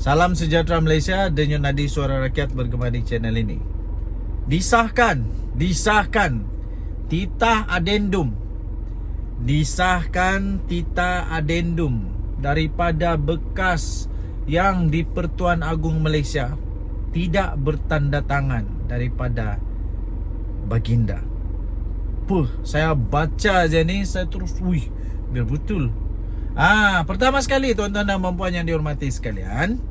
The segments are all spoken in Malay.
Salam sejahtera Malaysia, Denyut Nadi Suara Rakyat bergema di channel ini. Disahkan titah adendum. Disahkan titah adendum daripada bekas yang di Pertuan Agong Malaysia tidak bertanda tangan daripada baginda. Saya baca je ni, saya terus biar betul. Pertama sekali tuan-tuan dan puan yang dihormati sekalian,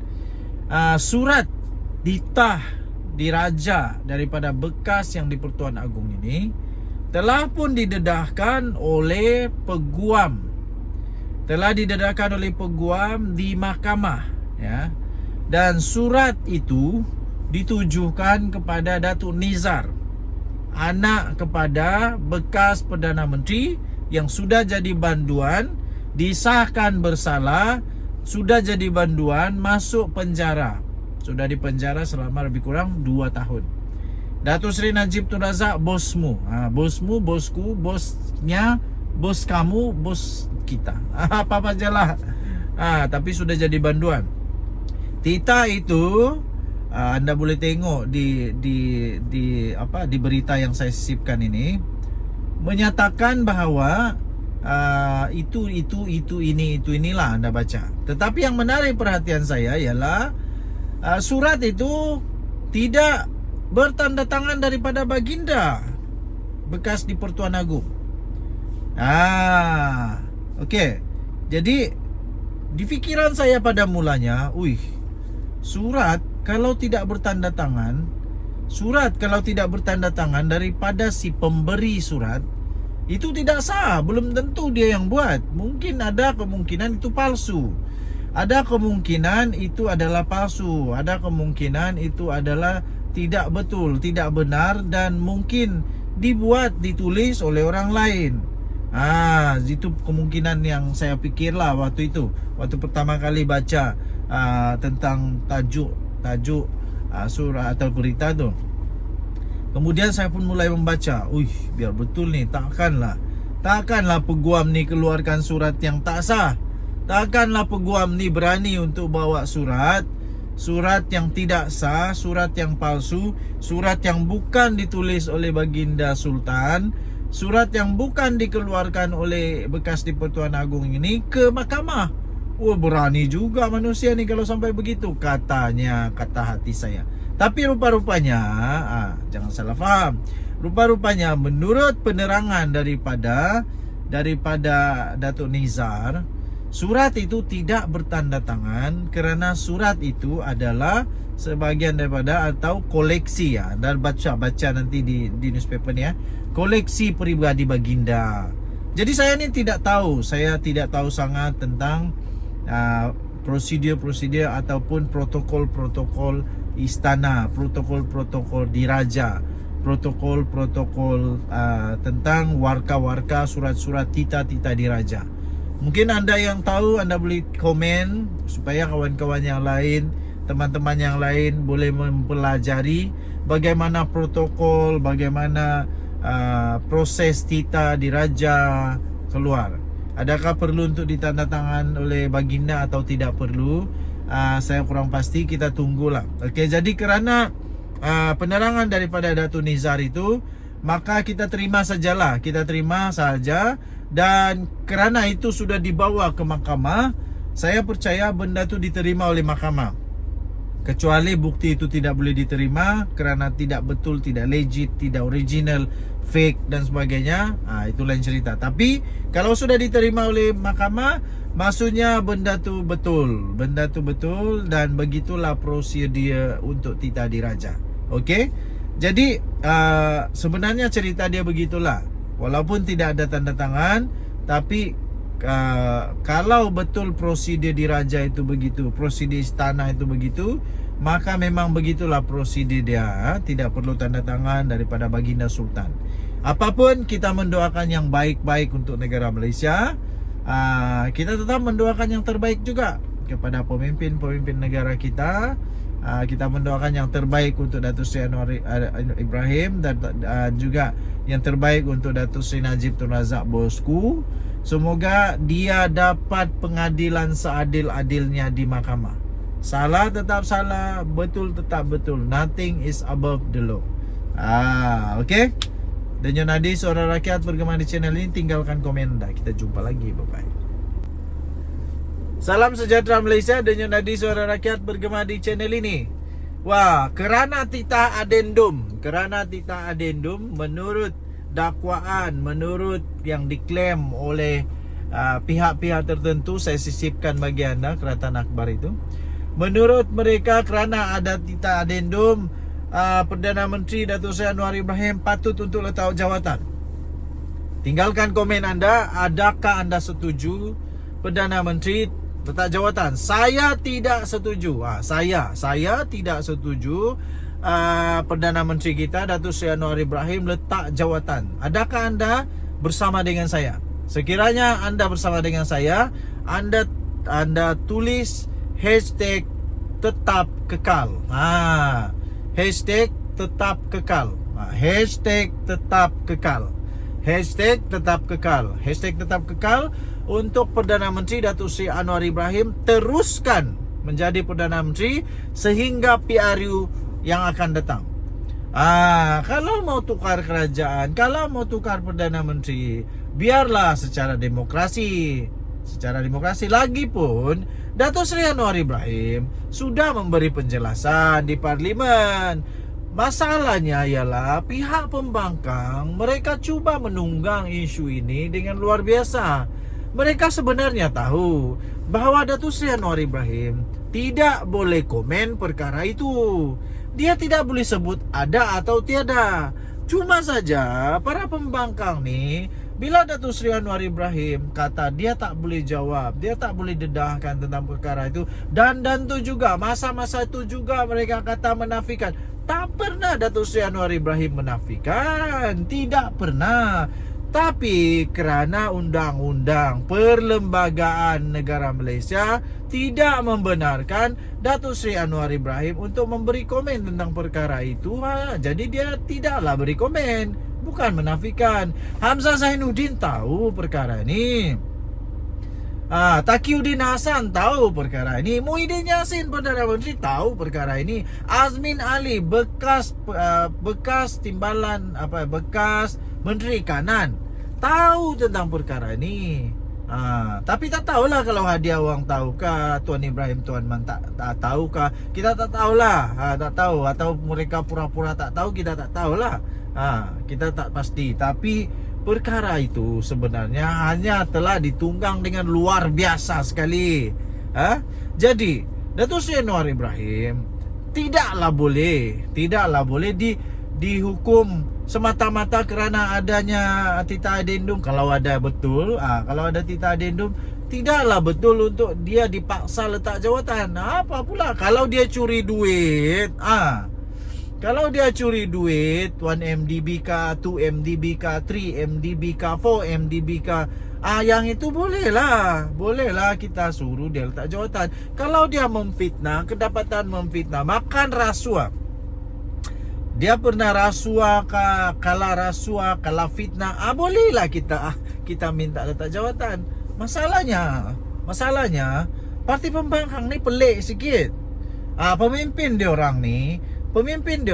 surat titah diraja daripada bekas yang di Pertuan Agong ini telah pun didedahkan oleh peguam. Telah didedahkan oleh peguam di mahkamah, ya. Dan surat itu ditujukan kepada Datuk Nizar, anak kepada bekas Perdana Menteri yang sudah jadi banduan, disahkan bersalah, sudah jadi banduan, masuk penjara. Sudah dipenjara selama lebih kurang 2 tahun. Datuk Seri Najib Tun Razak, bosmu. Bosmu, bosku, bosnya, bos kamu, bos kita. Apa-apa jelah. Tapi sudah jadi banduan. Titah itu anda boleh tengok di berita yang saya sisipkan ini, menyatakan bahawa inilah anda baca. Tetapi yang menarik perhatian saya ialah surat itu tidak bertanda tangan daripada baginda bekas di Pertuan Agong. Okey. Jadi di fikiran saya pada mulanya, surat kalau tidak bertanda tangan daripada si pemberi surat, itu tidak sah. Belum tentu dia yang buat. Mungkin ada kemungkinan itu palsu. Ada kemungkinan itu adalah palsu. Ada kemungkinan itu adalah tidak betul, tidak benar, dan mungkin ditulis oleh orang lain. Itu kemungkinan yang saya fikirlah waktu itu. Waktu pertama kali baca tentang tajuk surah atau berita tu. Kemudian saya pun mulai membaca. Biar betul ni, Takkanlah peguam ni keluarkan surat yang tak sah. Takkanlah peguam ni berani untuk bawa surat yang tidak sah, surat yang palsu, surat yang bukan ditulis oleh baginda Sultan, surat yang bukan dikeluarkan oleh bekas di Pertuan Agong ini ke mahkamah. Berani juga manusia ni kalau sampai begitu, katanya, kata hati saya. Tapi rupa-rupanya, jangan salah faham, rupa-rupanya menurut penerangan daripada Datuk Nizar, surat itu tidak bertanda tangan kerana surat itu adalah sebahagian daripada atau koleksi, dan baca nanti di newspaper ni, koleksi peribadi baginda. Jadi saya ni tidak tahu sangat tentang prosedur ataupun protokol istana, protokol diraja, protokol tentang warka-warka, surat-surat titah diraja. Mungkin anda yang tahu, anda boleh komen supaya kawan-kawan yang lain, teman-teman yang lain boleh mempelajari bagaimana protokol, bagaimana proses titah diraja keluar. Adakah perlu untuk ditandatangan oleh baginda atau tidak perlu? Saya kurang pasti, kita tunggulah. Okey, jadi kerana penerangan daripada Datuk Nizar itu, maka kita terima saja. Dan kerana itu sudah dibawa ke mahkamah, saya percaya benda itu diterima oleh mahkamah. Kecuali bukti itu tidak boleh diterima kerana tidak betul, tidak legit, tidak original, fake dan sebagainya, itu lain cerita. Tapi kalau sudah diterima oleh mahkamah, maksudnya benda tu betul dan begitulah prosedur untuk titah diraja. Okey. Jadi sebenarnya cerita dia begitulah. Walaupun tidak ada tanda tangan, tapi kalau betul prosedur diraja itu begitu, prosedur istana itu begitu, maka memang begitulah prosedur dia. Tidak perlu tanda tangan daripada baginda Sultan. Apapun, kita mendoakan yang baik-baik untuk negara Malaysia. Kita tetap mendoakan yang terbaik juga kepada pemimpin negara kita. Kita mendoakan yang terbaik untuk Datuk Seri Anwar Ibrahim dan juga yang terbaik untuk Datuk Seri Najib Tun Razak, bosku. Semoga dia dapat pengadilan seadil-adilnya di mahkamah. Salah tetap salah, betul tetap betul. Nothing is above the law. Okay. Denyo Nadi, suara rakyat bergema di channel ini. Tinggalkan komen anda. Kita jumpa lagi. Bye-bye. Salam sejahtera Malaysia. Denyo Nadi, suara rakyat bergema di channel ini. Wah, kerana titah adendum. Menurut dakwaan, menurut yang diklaim oleh pihak-pihak tertentu, saya sisipkan bagi anda Kerajaan Akbar itu. Menurut mereka, kerana ada titah adendum, Perdana Menteri Datuk Seri Anwar Ibrahim patut untuk letak jawatan. Tinggalkan komen anda. Adakah anda setuju Perdana Menteri letak jawatan? Saya tidak setuju. Saya tidak setuju Perdana Menteri kita Datuk Seri Anwar Ibrahim letak jawatan. Adakah anda bersama dengan saya? Sekiranya anda bersama dengan saya, anda tulis hashtag tetap kekal. Hashtag tetap kekal. Hashtag tetap kekal. Hashtag tetap kekal. Hashtag tetap kekal untuk Perdana Menteri Datuk Seri Anwar Ibrahim teruskan menjadi Perdana Menteri sehingga PRU yang akan datang. Kalau mau tukar kerajaan, kalau mau tukar Perdana Menteri, biarlah secara demokrasi. Lagipun Datuk Seri Anwar Ibrahim sudah memberi penjelasan di Parlimen. Masalahnya ialah pihak pembangkang mereka cuba menunggang isu ini dengan luar biasa. Mereka sebenarnya tahu bahawa Datuk Seri Anwar Ibrahim tidak boleh komen perkara itu. Dia tidak boleh sebut ada atau tiada. Cuma saja para pembangkang ni, bila Datuk Seri Anwar Ibrahim kata dia tak boleh jawab, dia tak boleh dedahkan tentang perkara itu, dan tu juga masa-masa itu juga mereka kata menafikan. Tak pernah Datuk Seri Anwar Ibrahim menafikan, tidak pernah. Tapi kerana undang-undang perlembagaan negara Malaysia tidak membenarkan Datuk Seri Anwar Ibrahim untuk memberi komen tentang perkara itu, jadi dia tidaklah beri komen, bukan menafikan. Hamzah Zainuddin tahu perkara ini. Taqiyuddin Hasan tahu perkara ini. Muhyiddin Yassin Perdana Menteri tahu perkara ini. Azmin Ali bekas timbalan bekas Menteri Kanan tahu tentang perkara ini. Tapi tak tahulah kalau Hadiah Wang tahukah, Tuan Ibrahim Tuan Man tak tahukah. Kita tak tahulah. Tak tahu, atau mereka pura-pura tak tahu, kita tak tahulah. Kita tak pasti. Tapi perkara itu sebenarnya hanya telah ditunggang dengan luar biasa sekali. Jadi Datuk Seri Anwar Ibrahim tidaklah boleh dihukum semata-mata kerana adanya titah adendum. Kalau ada betul, kalau ada titah adendum, tidaklah betul untuk dia dipaksa letak jawatan. Apa pula kalau dia curi duit? Kalau dia curi duit 1 MDB kah, 2 MDB kah, 3 MDB kah, 4 MDB kah, yang itu bolehlah kita suruh dia letak jawatan. Kalau dia memfitnah, kedapatan memfitnah, makan rasuah, dia pernah rasuah kah, kalah rasuah, kalah fitnah, bolehlah kita minta letak jawatan. Masalahnya parti pembangkang ni pelik sikit. Pemimpin dia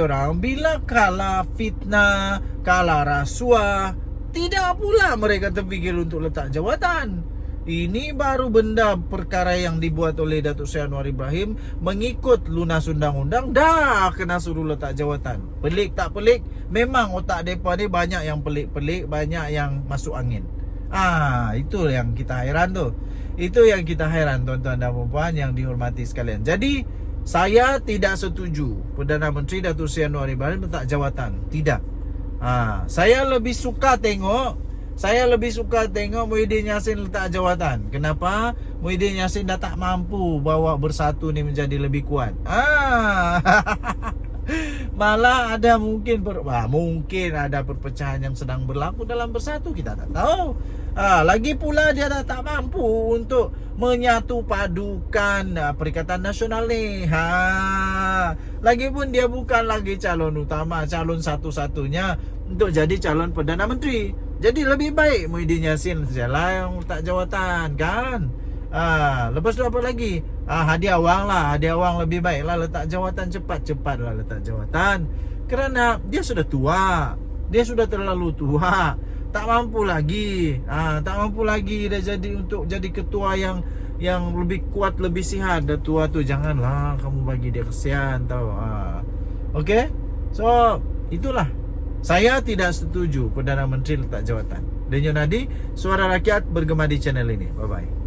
orang bila kalah fitnah, kalah rasuah, tidak pula mereka terfikir untuk letak jawatan. Ini baru benda perkara yang dibuat oleh Datuk Seri Anwar Ibrahim mengikut lunas undang-undang, dah kena suruh letak jawatan. Pelik tak pelik, memang otak mereka ni banyak yang pelik-pelik, banyak yang masuk angin. Itu yang kita heran tu. Itu yang kita heran, tuan-tuan dan puan yang dihormati sekalian. Jadi saya tidak setuju Perdana Menteri Datuk Seri Anwar Ibrahim letak jawatan. Tidak. Saya lebih suka tengok Muhyiddin Yassin letak jawatan. Kenapa? Muhyiddin Yassin dah tak mampu bawa Bersatu ni menjadi lebih kuat. Malah ada mungkin ada perpecahan yang sedang berlaku dalam Bersatu, kita tak tahu. Lagi pula dia dah tak mampu untuk menyatu padukan Perikatan Nasional ni. Lagipun dia bukan lagi calon utama, calon satu-satunya untuk jadi calon Perdana Menteri. Jadi lebih baik Muhyiddin Yassin sajalah yang letak jawatan, kan? Lepas tu apa lagi? Hadiah wang lah. Hadiah wang lebih baik lah. Letak jawatan cepat lah letak jawatan. Kerana dia sudah tua. Dia sudah terlalu tua. Tak mampu lagi. Tak mampu lagi dia jadi ketua yang lebih kuat, lebih sihat. Dah tua tu, janganlah kamu bagi dia kesian tau. Okay. So itulah, saya tidak setuju Perdana Menteri letak jawatan. Denyo Nadi, suara rakyat bergema di channel ini. Bye bye.